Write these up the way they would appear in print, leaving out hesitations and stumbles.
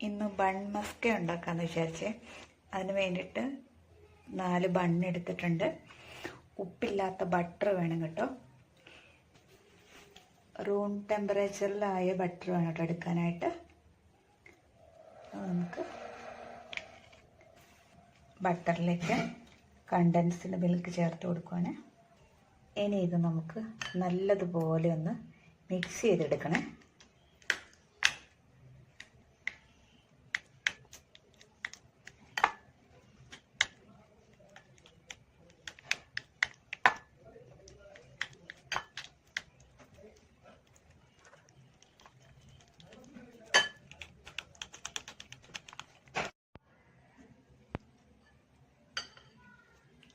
ഇന്ന് bun Musca ഉണ്ടാക്കാമെന്ന് വിചാരിച്ചേ. അതിന് വേണ്ടിയിട്ട് 4 ബൺ എടുത്തിട്ടുണ്ട്. ഉപ്പില്ലാത്ത ബട്ടർ വേണം കേട്ടോ. റൂം ടെമ്പറേച്ചറിലായ ബട്ടർ വേണം കേട്ടോ എടുക്കാനായിട്ട്. നമുക്ക് ബട്ടറിലേക്ക് കണ്ടൻസ്ഡ് മിൽക്ക് ചേർത്ത് കൊടുക്കുവാണ്. ഇനി ഇത് നമുക്ക് നല്ലതുപോലെ ഒന്ന് മിക്സ് ചെയ്തെടുക്കണേ.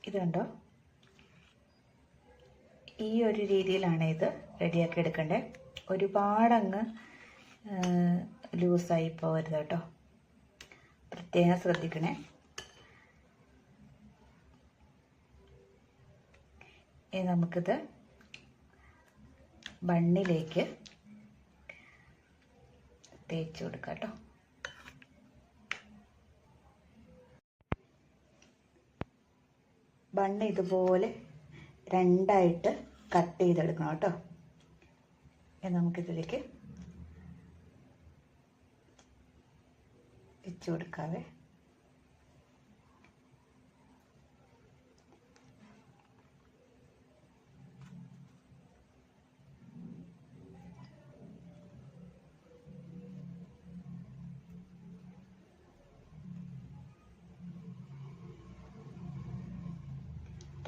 ഇത് കണ്ടോ, ഈ ഒരു രീതിയിലാണ് ഇത് റെഡിയാക്കി എടുക്കേണ്ടത്. ഒരുപാടങ്ങ് ലൂസായി പോകരുത് കേട്ടോ, പ്രത്യേകം ശ്രദ്ധിക്കണേ. ഇനി നമുക്കിത് ബണ്ണിലേക്ക് തേച്ച് കൊടുക്കാം കേട്ടോ. ബണ്ണ് ഇതുപോലെ 2ആയിട്ട് കട്ട് ചെയ്തെടുക്കണം കേട്ടോ. നമുക്കിതിലേക്ക് വെച്ച് കൊടുക്കാവേ.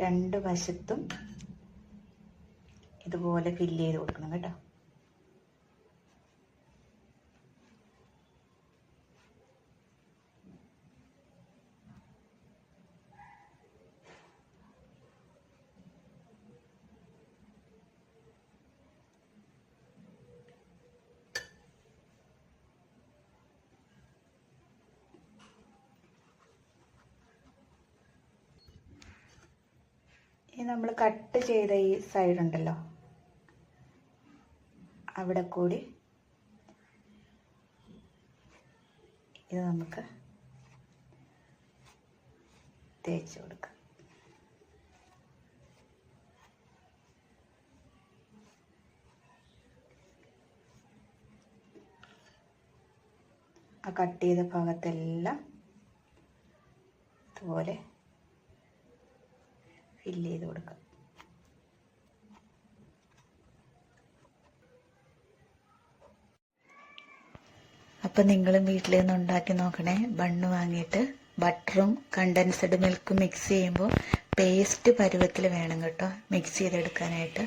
രണ്ട് വശത്തും ഇതുപോലെ ഫില്ല് ചെയ്ത് കൊടുക്കണം കേട്ടോ. ഇനി നമ്മൾ കട്ട് ചെയ്ത ഈ സൈഡ് ഉണ്ടല്ലോ, അവിടെ കൂടി ഇത് നമുക്ക് തേച്ച് കൊടുക്കാം. ആ കട്ട് ചെയ്ത ഭാഗത്തെല്ലാം ഇതുപോലെ ഫില്ല് ചെയ്ത് കൊടുക്കാം. അപ്പം നിങ്ങളും വീട്ടിൽ നിന്ന് ഉണ്ടാക്കി നോക്കണേ. ബണ്ണ് വാങ്ങിയിട്ട് ബട്ടറും കണ്ടൻസ്ഡ് മിൽക്കും മിക്സ് ചെയ്യുമ്പോൾ പേസ്റ്റ് പരുവത്തിൽ വേണം കേട്ടോ മിക്സ് ചെയ്തെടുക്കാനായിട്ട്.